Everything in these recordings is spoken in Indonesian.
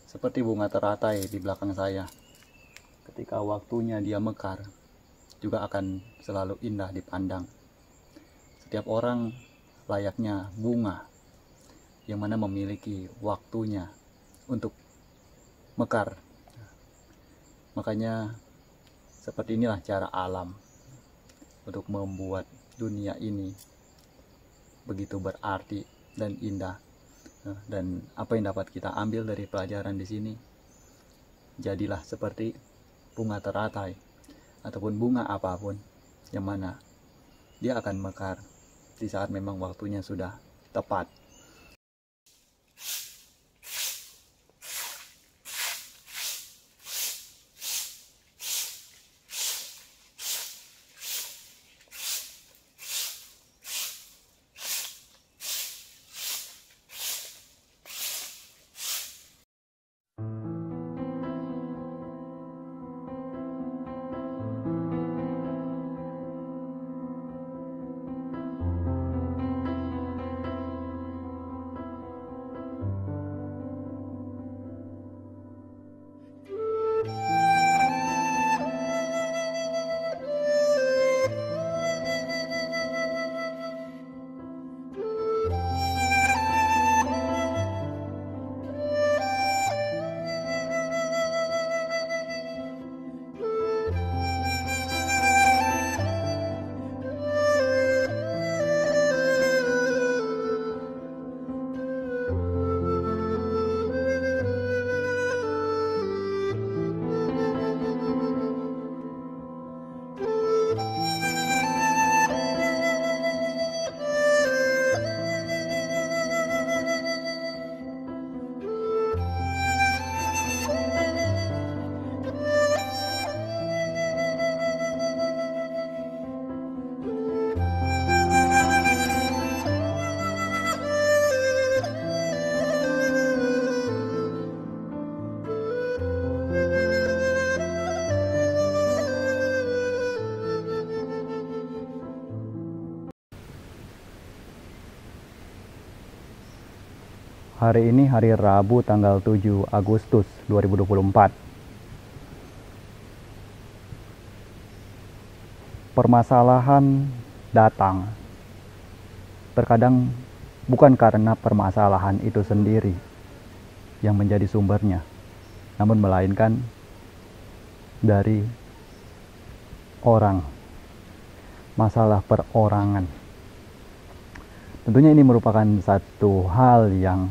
Seperti bunga teratai di belakang saya. Ketika waktunya dia mekar, juga akan selalu indah dipandang. Setiap orang layaknya bunga yang mana memiliki waktunya untuk mekar. Makanya seperti inilah cara alam untuk membuat dunia ini begitu berarti dan indah. Dan apa yang dapat kita ambil dari pelajaran di sini, jadilah seperti bunga teratai ataupun bunga apapun yang mana dia akan mekar di saat memang waktunya sudah tepat. Hari ini hari Rabu tanggal 7 Agustus 2024. Permasalahan datang. Terkadang bukan karena permasalahan itu sendiri yang menjadi sumbernya, namun melainkan dari orang, masalah perorangan. Tentunya ini merupakan satu hal yang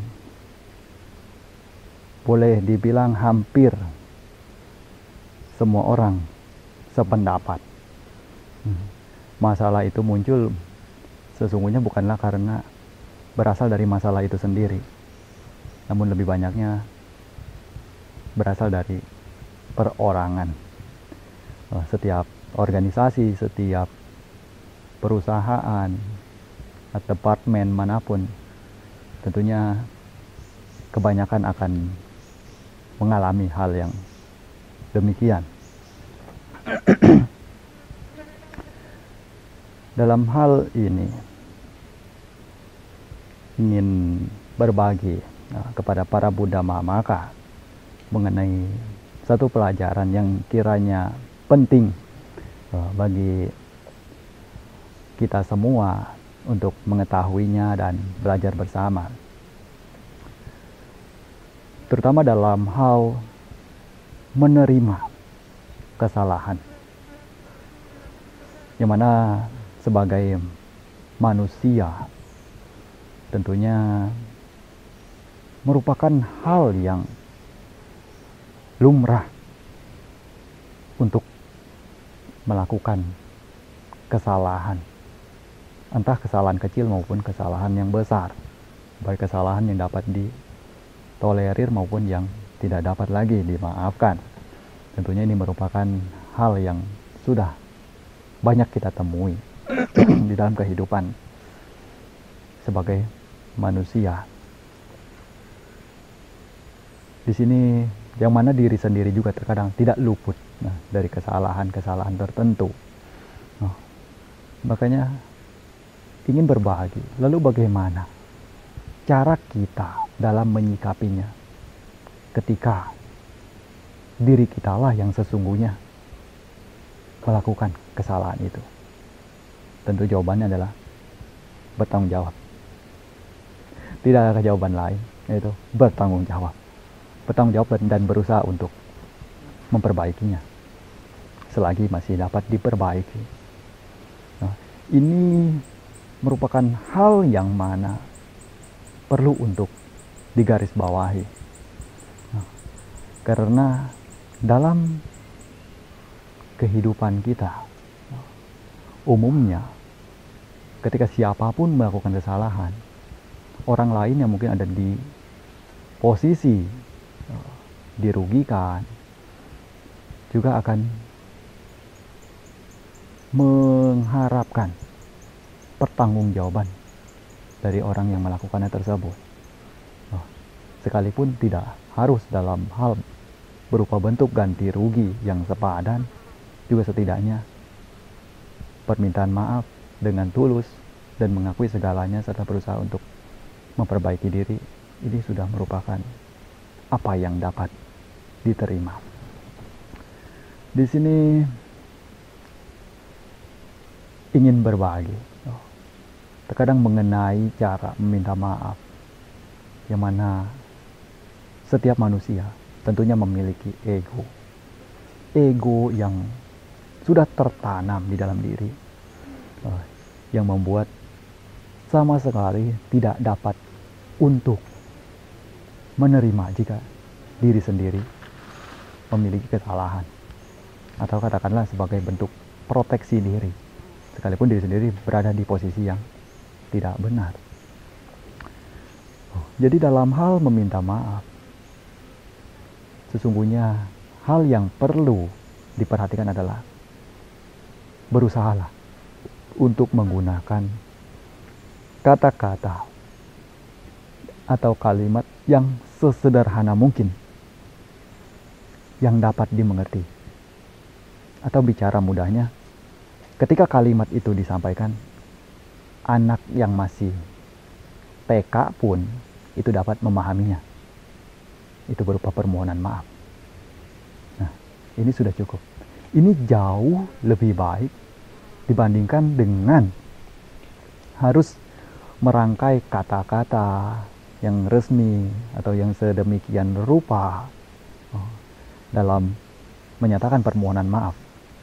boleh dibilang hampir semua orang sependapat. Masalah itu muncul sesungguhnya bukanlah karena berasal dari masalah itu sendiri, namun lebih banyaknya berasal dari perorangan. Setiap organisasi, setiap perusahaan, departemen manapun tentunya kebanyakan akan mengalami hal yang demikian. Dalam hal ini ingin berbagi kepada para Buddha Mamaka mengenai satu pelajaran yang kiranya penting bagi kita semua untuk mengetahuinya dan belajar bersama, terutama dalam hal menerima kesalahan, yang mana sebagai manusia tentunya merupakan hal yang lumrah untuk melakukan kesalahan, entah kesalahan kecil maupun kesalahan yang besar, baik kesalahan yang dapat ditolerir maupun yang tidak dapat lagi dimaafkan. Tentunya ini merupakan hal yang sudah banyak kita temui di dalam kehidupan sebagai manusia. Di sini yang mana diri sendiri juga terkadang tidak luput dari kesalahan-kesalahan tertentu. Makanya ingin berbagi. Lalu bagaimana cara kita dalam menyikapinya? ketika diri kitalah yang sesungguhnya melakukan kesalahan itu? Tentu jawabannya adalah bertanggung jawab. Tidak ada jawaban lain, yaitu bertanggung jawab. Bertanggung jawab dan berusaha untuk memperbaikinya selagi masih dapat diperbaiki. Nah, ini merupakan hal yang mana perlu untuk digarisbawahi. Nah, karena dalam kehidupan kita, umumnya ketika siapapun melakukan kesalahan, orang lain yang mungkin ada di posisi dirugikan juga akan mengharapkan pertanggungjawaban dari orang yang melakukannya tersebut. Sekalipun tidak harus dalam hal berupa bentuk ganti rugi yang sepadan, juga setidaknya permintaan maaf dengan tulus dan mengakui segalanya serta berusaha untuk memperbaiki diri, ini sudah merupakan apa yang dapat diterima. Di sini ingin berbagi terkadang mengenai cara meminta maaf, yang mana setiap manusia tentunya memiliki ego yang sudah tertanam di dalam diri, yang membuat sama sekali tidak dapat untuk menerima jika diri sendiri memiliki kesalahan, atau katakanlah sebagai bentuk proteksi diri, sekalipun diri sendiri berada di posisi yang tidak benar. Jadi dalam hal meminta maaf, sesungguhnya hal yang perlu diperhatikan adalah berusahalah untuk menggunakan kata-kata atau kalimat yang sesederhana mungkin yang dapat dimengerti. Atau bicara mudahnya, ketika kalimat itu disampaikan, anak yang masih TK pun itu dapat memahaminya. Itu berupa permohonan maaf. Nah, ini sudah cukup. Ini jauh lebih baik dibandingkan dengan harus merangkai kata-kata yang resmi atau yang sedemikian rupa dalam menyatakan permohonan maaf.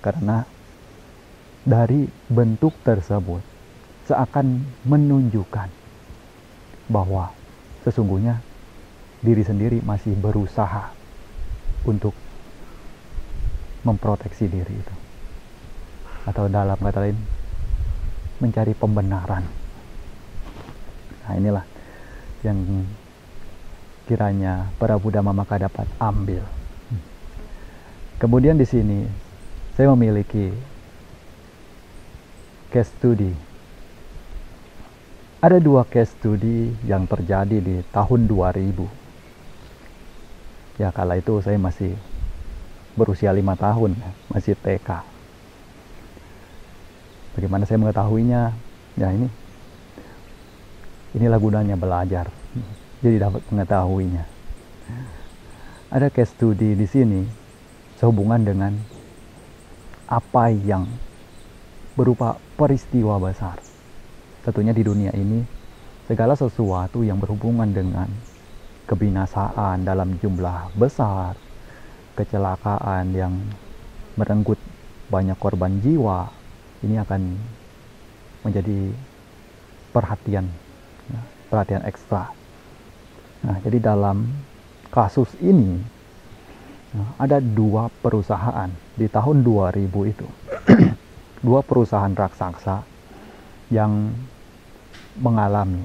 Karena dari bentuk tersebut seakan menunjukkan bahwa sesungguhnya diri sendiri masih berusaha untuk memproteksi diri itu, atau dalam kata lain mencari pembenaran. Nah, inilah yang kiranya para Buddha Mamaka dapat ambil. Kemudian di sini saya memiliki case study. Ada 2 case study yang terjadi di tahun 2000. Ya, kala itu saya masih berusia 5 tahun, masih TK. Bagaimana saya mengetahuinya? Ya, inilah gunanya belajar. Jadi dapat mengetahuinya. Ada case study di sini sehubungan dengan apa yang berupa peristiwa besar. Tentunya di dunia ini segala sesuatu yang berhubungan dengan kebinasaan dalam jumlah besar, kecelakaan yang merenggut banyak korban jiwa, ini akan menjadi perhatian ekstra. Nah, jadi dalam kasus ini ada 2 perusahaan di tahun 2000 itu. 2 perusahaan raksasa yang mengalami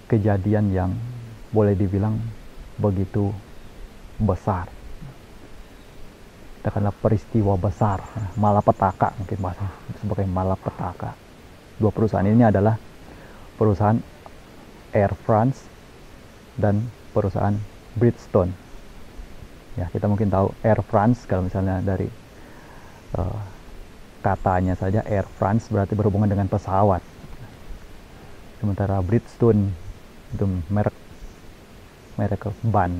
kejadian yang boleh dibilang begitu besar. Katakanlah peristiwa besar, malapetaka, mungkin bahasa sebagai malapetaka. 2 perusahaan ini adalah perusahaan Air France dan perusahaan Bridgestone. Ya, kita mungkin tahu Air France kalau misalnya dari katanya saja Air France berarti berhubungan dengan pesawat. Sementara Bridgestone itu merek merek ban.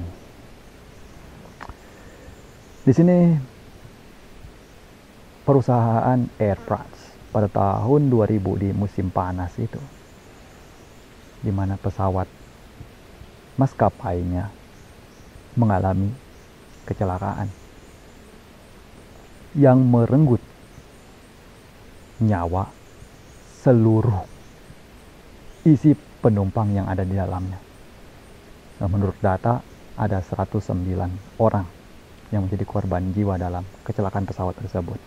Di sini perusahaan Air France pada tahun 2000 di musim panas itu, di mana pesawat maskapainya mengalami kecelakaan yang merenggut nyawa seluruh isi penumpang yang ada di dalamnya. Nah, menurut data ada 109 orang yang menjadi korban jiwa dalam kecelakaan pesawat tersebut.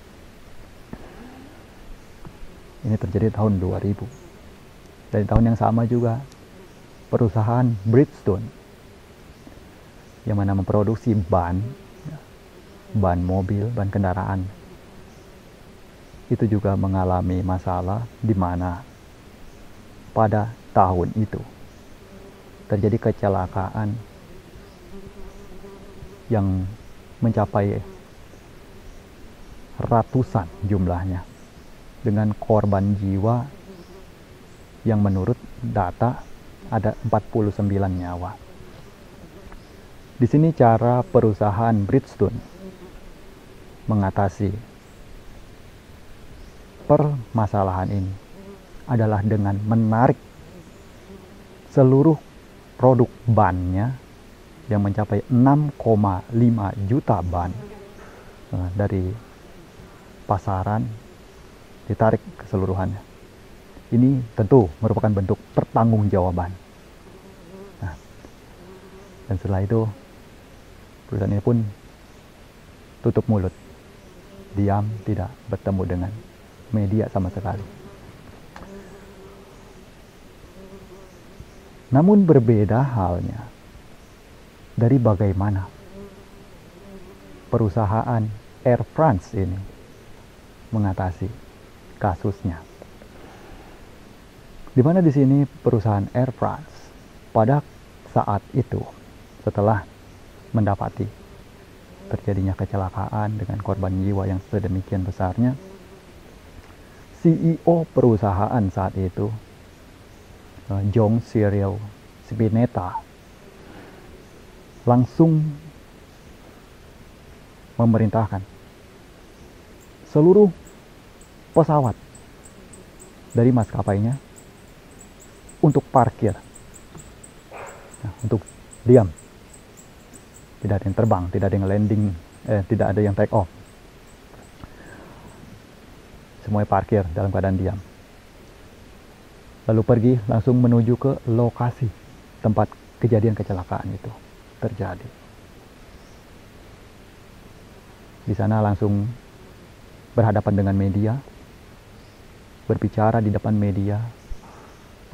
Ini terjadi tahun 2000. Dan di tahun yang sama juga perusahaan Bridgestone yang mana memproduksi ban mobil, ban kendaraan, itu juga mengalami masalah di mana pada tahun itu terjadi kecelakaan yang mencapai ratusan jumlahnya, dengan korban jiwa yang menurut data ada 49 nyawa. Di sini cara perusahaan Bridgestone mengatasi permasalahan ini adalah dengan menarik seluruh produk bannya yang mencapai 6,5 juta ban dari pasaran, ditarik keseluruhannya. Ini tentu merupakan bentuk pertanggungjawaban. Nah, dan setelah itu perusahaan ini pun tutup mulut, diam, tidak bertemu dengan media sama sekali. Namun berbeda halnya dari bagaimana perusahaan Air France ini mengatasi kasusnya. Di mana di sini perusahaan Air France pada saat itu, setelah mendapati terjadinya kecelakaan dengan korban jiwa yang sedemikian besarnya, CEO perusahaan saat itu, John Cyril Spinetta, langsung memerintahkan seluruh pesawat dari maskapainya untuk parkir, untuk diam, tidak ada yang terbang, tidak ada yang landing, tidak ada yang take off, semuanya parkir dalam keadaan diam. Lalu pergi langsung menuju ke lokasi tempat kejadian kecelakaan itu terjadi. Di sana langsung berhadapan dengan media, berbicara di depan media,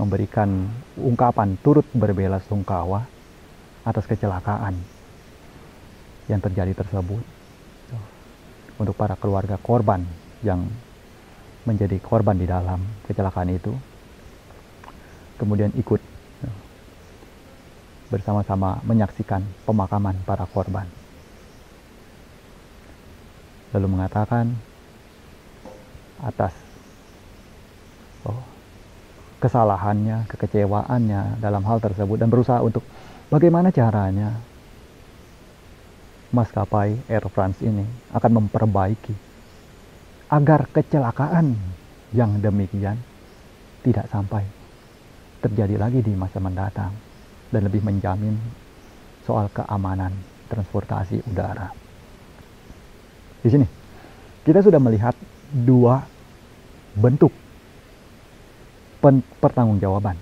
memberikan ungkapan turut berbelasungkawa atas kecelakaan yang terjadi tersebut untuk para keluarga korban yang menjadi korban di dalam kecelakaan itu. Kemudian ikut bersama-sama menyaksikan pemakaman para korban. Lalu mengatakan atas kesalahannya, kekecewaannya dalam hal tersebut, dan berusaha untuk bagaimana caranya maskapai Air France ini akan memperbaiki agar kecelakaan yang demikian tidak sampai terjadi lagi di masa mendatang, dan lebih menjamin soal keamanan transportasi udara. Di sini kita sudah melihat dua bentuk pertanggungjawaban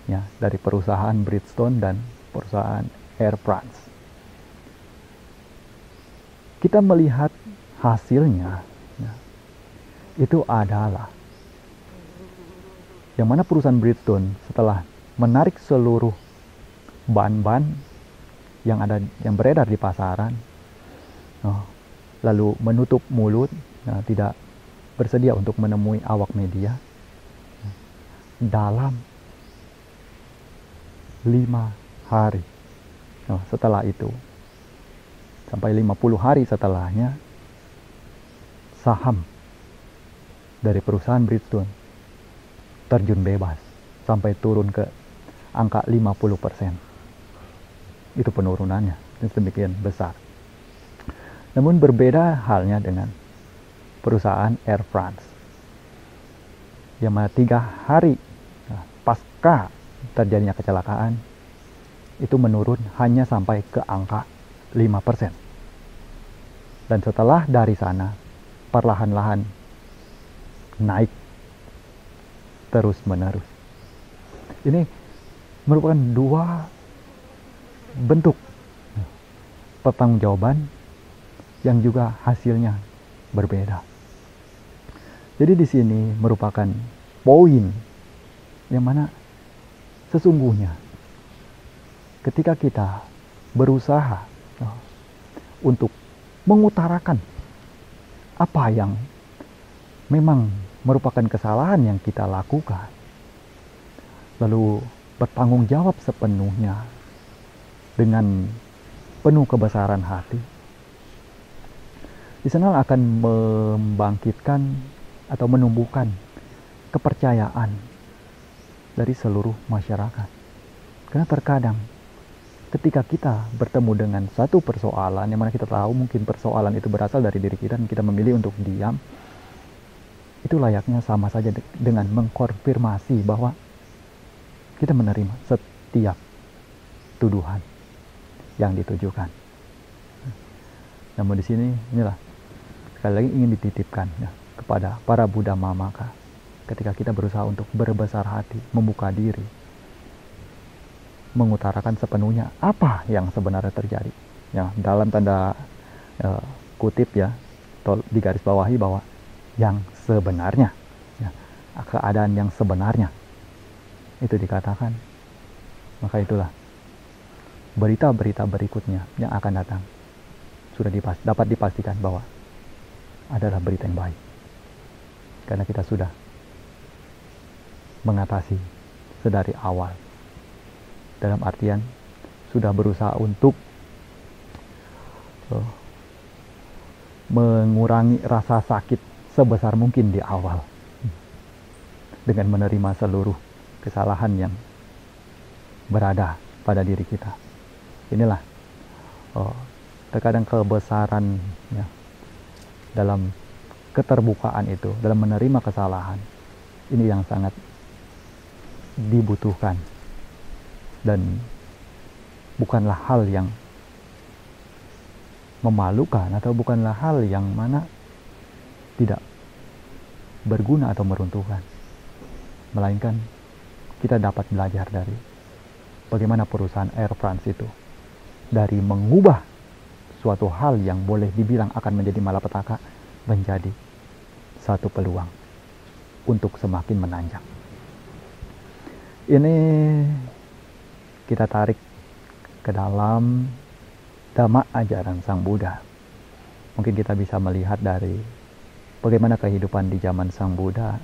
ya dari perusahaan Bridgestone dan perusahaan Air France. Kita melihat hasilnya ya, itu adalah yang mana perusahaan Bridgestone setelah menarik seluruh ban-ban yang beredar di pasaran, lalu menutup mulut, tidak bersedia untuk menemui awak media, dalam 5 hari. Setelah itu, sampai 50 hari setelahnya, saham dari perusahaan Bridgestone terjun bebas sampai turun ke angka 50%. itu penurunannya demikian besar. Namun berbeda halnya dengan perusahaan Air France yang mana 3 hari pasca terjadinya kecelakaan itu menurun hanya sampai ke angka 5%. Dan setelah dari sana perlahan-lahan naik terus menerus. Ini merupakan 2 bentuk pertanggungjawaban yang juga hasilnya berbeda. Jadi di sini merupakan poin yang mana sesungguhnya ketika kita berusaha untuk mengutarakan apa yang memang merupakan kesalahan yang kita lakukan, lalu bertanggung jawab sepenuhnya dengan penuh kebesaran hati, di sana akan membangkitkan atau menumbuhkan kepercayaan dari seluruh masyarakat. Karena terkadang ketika kita bertemu dengan satu persoalan yang mana kita tahu mungkin persoalan itu berasal dari diri kita dan kita memilih untuk diam, itu layaknya sama saja dengan mengkonfirmasi bahwa kita menerima setiap tuduhan yang ditujukan. Namun di sini inilah sekali lagi ingin dititipkan ya, kepada para Buddha Mamaka ketika kita berusaha untuk berbesar hati, membuka diri, mengutarakan sepenuhnya apa yang sebenarnya terjadi. Ya, dalam tanda kutip ya, digaris bawahi bahwa yang sebenarnya, ya, keadaan yang sebenarnya itu dikatakan, maka itulah berita-berita berikutnya yang akan datang sudah dapat dipastikan bahwa adalah berita yang baik, karena kita sudah mengatasi sedari awal. Dalam artian sudah berusaha untuk mengurangi rasa sakit sebesar mungkin di awal dengan menerima seluruh kesalahan yang berada pada diri kita. Inilah terkadang kebesaran ya, dalam keterbukaan itu, dalam menerima kesalahan, ini yang sangat dibutuhkan. Dan bukanlah hal yang memalukan atau bukanlah hal yang mana tidak berguna atau meruntuhkan, melainkan kita dapat belajar dari bagaimana perusahaan Air France itu dari mengubah suatu hal yang boleh dibilang akan menjadi malapetaka menjadi satu peluang untuk semakin menanjak. Ini kita tarik ke dalam dhamma ajaran Sang Buddha. Mungkin kita bisa melihat dari bagaimana kehidupan di zaman Sang Buddha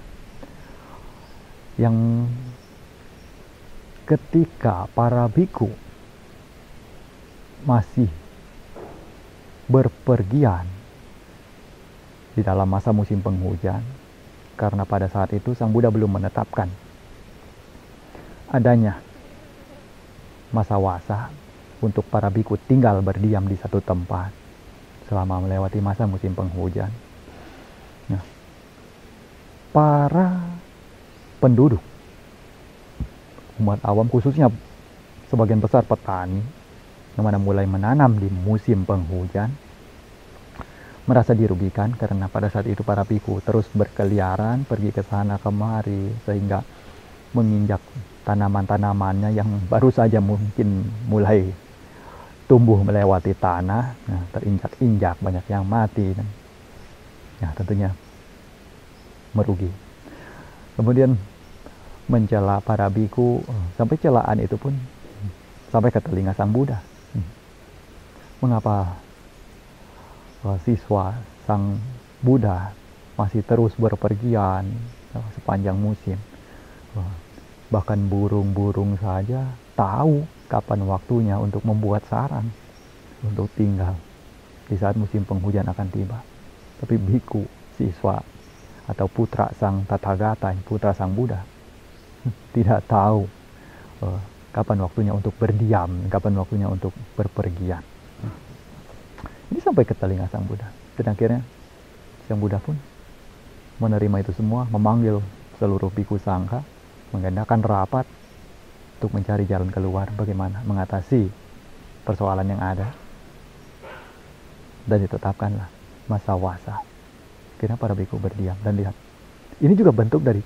yang ketika para biku masih berpergian di dalam masa musim penghujan, karena pada saat itu Sang Buddha belum menetapkan adanya masa wasa untuk para biku tinggal berdiam di satu tempat selama melewati masa musim penghujan. Nah, para penduduk umat awam, khususnya sebagian besar petani yang mana mulai menanam di musim penghujan, merasa dirugikan karena pada saat itu para biku terus berkeliaran pergi ke sana kemari sehingga menginjak tanaman-tanamannya yang baru saja mungkin mulai tumbuh melewati tanah, nah, terinjak-injak, banyak yang mati, dan ya tentunya merugi. Kemudian mencela para biku, sampai celaan itu pun sampai ke telinga Sang Buddha. Mengapa siswa Sang Buddha masih terus berpergian sepanjang musim? Bahkan burung-burung saja tahu kapan waktunya untuk membuat sarang untuk tinggal di saat musim penghujan akan tiba. Tapi biku, siswa atau putra Sang Tathagata, putra Sang Buddha, tidak tahu kapan waktunya untuk berdiam, kapan waktunya untuk berpergian. Ini sampai ke telinga Sang Buddha. Dan akhirnya Sang Buddha pun menerima itu semua, memanggil seluruh bhikkhu sangha, mengadakan rapat untuk mencari jalan keluar, bagaimana mengatasi persoalan yang ada. Dan ditetapkanlah masa wasa. Akhirnya para bhikkhu berdiam dan lihat. Ini juga bentuk dari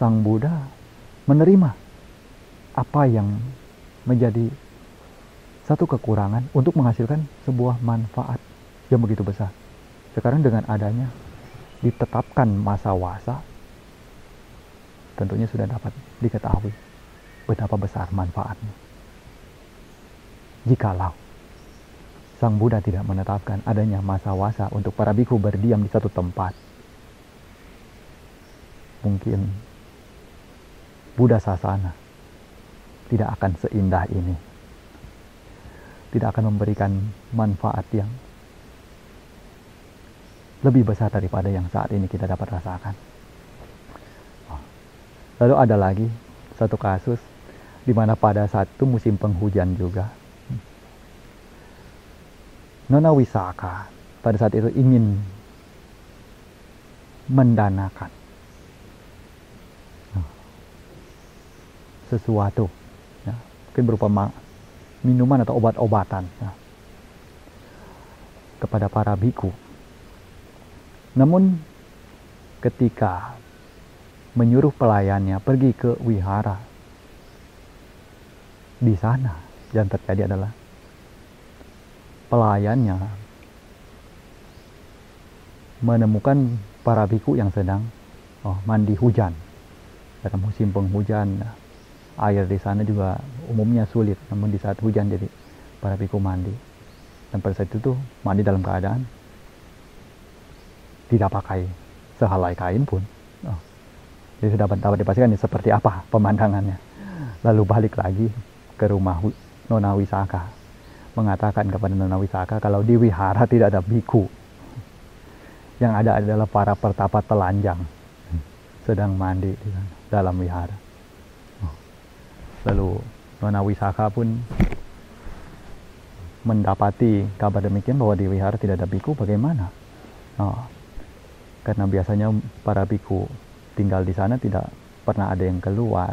Sang Buddha menerima apa yang menjadi satu kekurangan untuk menghasilkan sebuah manfaat yang begitu besar. Sekarang dengan adanya ditetapkan masa wasa, tentunya sudah dapat diketahui betapa besar manfaatnya. Jikalau Sang Buddha tidak menetapkan adanya masa wasa untuk para bhikkhu berdiam di satu tempat, mungkin Buddha Sasana tidak akan seindah ini, tidak akan memberikan manfaat yang lebih besar daripada yang saat ini kita dapat rasakan. Lalu ada lagi satu kasus di mana pada saat itu musim penghujan juga, Nona Wisaka pada saat itu ingin mendanakan sesuatu, ya, mungkin berupa minuman atau obat-obatan, ya, kepada para bhikkhu. Namun ketika menyuruh pelayannya pergi ke wihara, di sana yang terjadi adalah pelayannya menemukan para bhikkhu yang sedang mandi hujan. Dalam musim penghujan, air di sana juga umumnya sulit, namun di saat hujan jadi para bhikkhu mandi. Dan pada saat itu tuh mandi dalam keadaan tidak pakai sehelai kain pun. Jadi sudah dapat dipastikan ini seperti apa pemandangannya. Lalu balik lagi ke rumah Nona Wisaka, mengatakan kepada Nona Wisaka kalau di wihara tidak ada bhikkhu. Yang ada adalah para pertapa telanjang sedang mandi di dalam wihara. Lalu Nona Wisaka pun mendapati kabar demikian bahwa di wihara tidak ada bhikkhu, bagaimana? Karena biasanya para bhikkhu tinggal di sana tidak pernah ada yang keluar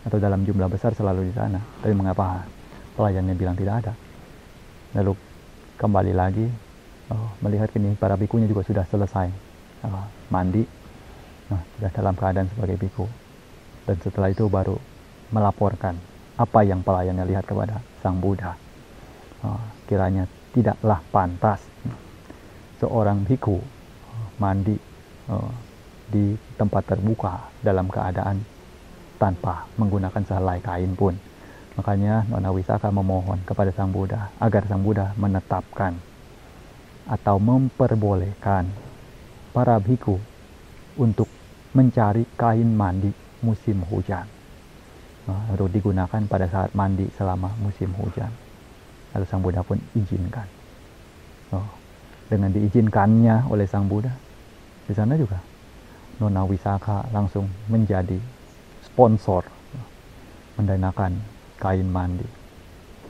atau dalam jumlah besar selalu di sana. Tapi mengapa pelayannya bilang tidak ada? Lalu kembali lagi melihat ini para bhikhunya juga sudah selesai mandi, sudah dalam keadaan sebagai bhikkhu. Dan setelah itu baru melaporkan apa yang pelayannya lihat kepada Sang Buddha. Kiranya tidaklah pantas seorang bhikkhu mandi di tempat terbuka dalam keadaan tanpa menggunakan sehelai kain pun. Makanya Nona Wisaka memohon kepada Sang Buddha agar Sang Buddha menetapkan atau memperbolehkan para bhikkhu untuk mencari kain mandi musim hujan, untuk digunakan pada saat mandi selama musim hujan. Lalu Sang Buddha pun izinkan. Dengan diizinkannya oleh Sang Buddha, di sana juga Nona Wisaka langsung menjadi sponsor mendanakan kain mandi.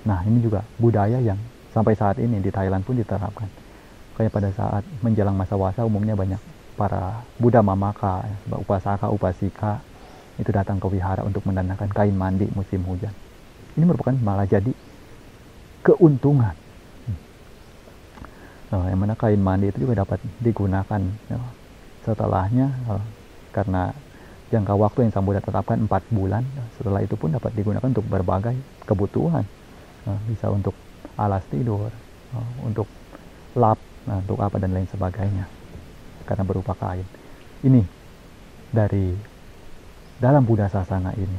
Nah, ini juga budaya yang sampai saat ini di Thailand pun diterapkan. Kayak pada saat menjelang masa wasa umumnya banyak para Buddha Mamaka, upasaka, upasika itu datang ke wihara untuk mendanakan kain mandi musim hujan. Ini merupakan malah jadi keuntungan. Yang mana kain mandi itu juga dapat digunakan setelahnya, karena jangka waktu yang Sang Buddha tetapkan 4 bulan. Setelah itu pun dapat digunakan untuk berbagai kebutuhan. Bisa untuk alas tidur, untuk lap, untuk apa dan lain sebagainya, karena berupa kain. Ini dari dalam Buddha Sasana ini,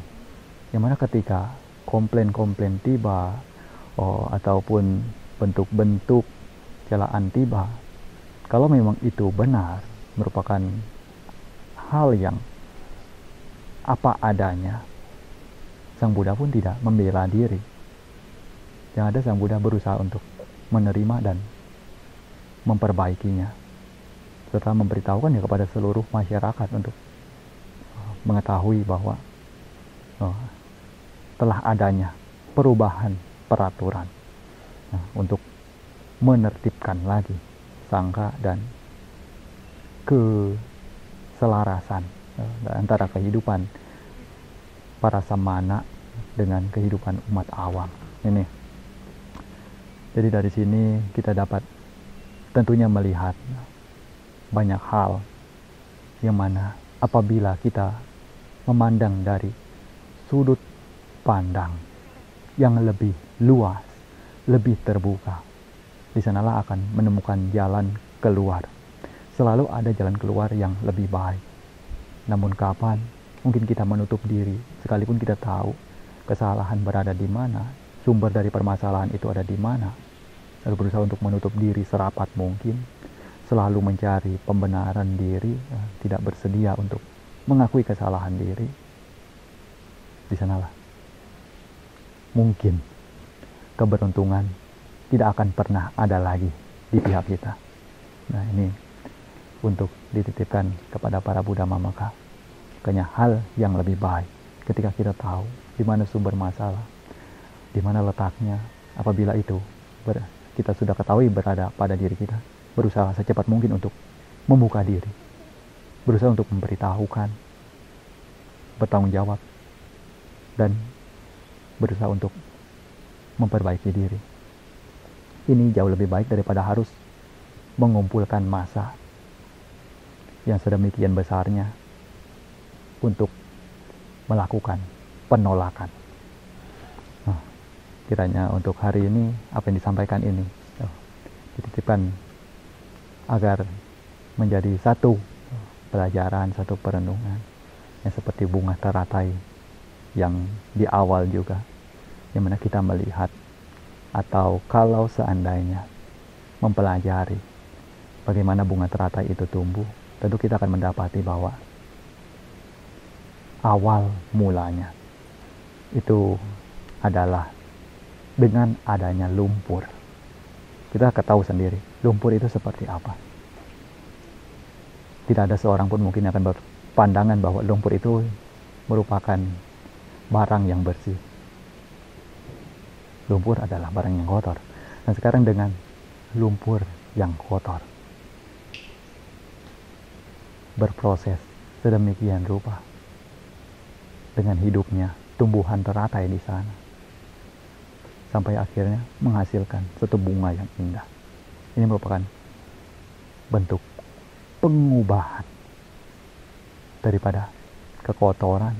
yang mana ketika komplain-komplain tiba, ataupun bentuk-bentuk celaan tiba, kalau memang itu benar merupakan hal yang apa adanya, Sang Buddha pun tidak membela diri. Yang ada Sang Buddha berusaha untuk menerima dan memperbaikinya, serta memberitahukan ya kepada seluruh masyarakat untuk mengetahui bahwa telah adanya perubahan peraturan untuk menertibkan lagi sangka dan keselarasan antara kehidupan para samana dengan kehidupan umat awam ini. Jadi dari sini kita dapat tentunya melihat banyak hal yang mana apabila kita memandang dari sudut pandang yang lebih luas, lebih terbuka, di sanalah akan menemukan jalan keluar. Selalu ada jalan keluar yang lebih baik. Namun kapan mungkin kita menutup diri, sekalipun kita tahu kesalahan berada di mana, sumber dari permasalahan itu ada di mana, lalu berusaha untuk menutup diri serapat mungkin, selalu mencari pembenaran diri, tidak bersedia untuk mengakui kesalahan diri. Di sanalah mungkin keberuntungan tidak akan pernah ada lagi di pihak kita. Nah, ini untuk dititipkan kepada para Buddha Mamaka. Kayaknya hal yang lebih baik ketika kita tahu di mana sumber masalah, di mana letaknya, apabila itu kita sudah ketahui berada pada diri kita, berusaha secepat mungkin untuk membuka diri, berusaha untuk memberitahukan, bertanggung jawab, dan berusaha untuk memperbaiki diri. Ini jauh lebih baik daripada harus mengumpulkan massa yang sedemikian besarnya untuk melakukan penolakan. Kiranya untuk hari ini apa yang disampaikan ini dititipkan agar menjadi satu pelajaran, satu perenungan yang seperti bunga teratai yang di awal juga, yang mana kita melihat atau kalau seandainya mempelajari bagaimana bunga teratai itu tumbuh, tentu kita akan mendapati bahwa awal mulanya itu adalah dengan adanya lumpur. Kita ketahui sendiri lumpur itu seperti apa. Tidak ada seorang pun mungkin akan berpandangan bahwa lumpur itu merupakan barang yang bersih. Lumpur adalah barang yang kotor. Dan sekarang dengan lumpur yang kotor berproses sedemikian rupa dengan hidupnya tumbuhan teratai di sana, sampai akhirnya menghasilkan satu bunga yang indah. Ini merupakan bentuk pengubahan daripada kekotoran,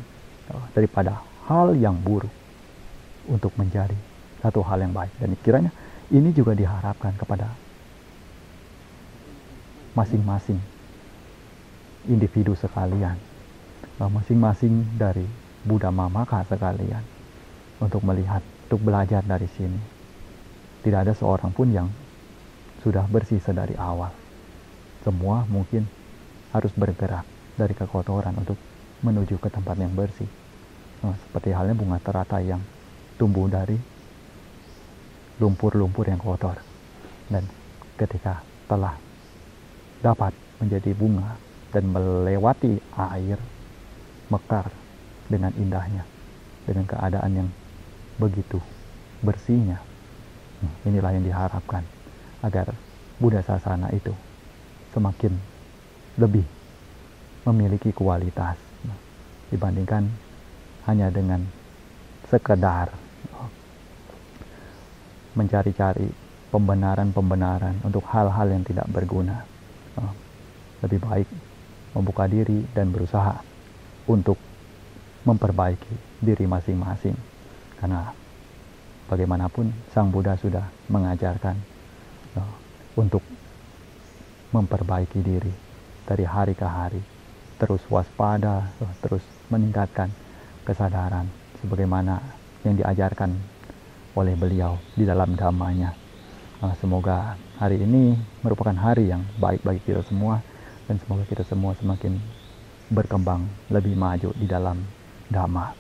daripada hal yang buruk untuk menjadi satu hal yang baik. Dan kiranya ini juga diharapkan kepada masing-masing individu sekalian, masing-masing dari Buddha Mamaka sekalian, untuk melihat, untuk belajar dari sini. Tidak ada seorang pun yang sudah bersih sedari awal. Semua mungkin harus bergerak dari kekotoran untuk menuju ke tempat yang bersih. Seperti halnya bunga teratai yang tumbuh dari lumpur-lumpur yang kotor. Dan ketika telah dapat menjadi bunga dan melewati air, mekar dengan indahnya, dengan keadaan yang begitu bersihnya. Inilah yang diharapkan agar Buddha Sasana itu semakin lebih memiliki kualitas dibandingkan hanya dengan sekedar mencari-cari pembenaran-pembenaran untuk hal-hal yang tidak berguna. Lebih baik membuka diri dan berusaha untuk memperbaiki diri masing-masing, karena bagaimanapun Sang Buddha sudah mengajarkan untuk memperbaiki diri dari hari ke hari, terus waspada, terus meningkatkan kesadaran sebagaimana yang diajarkan oleh beliau di dalam dhammanya. Semoga hari ini merupakan hari yang baik bagi kita semua, dan semoga kita semua semakin berkembang lebih maju di dalam Dhamma.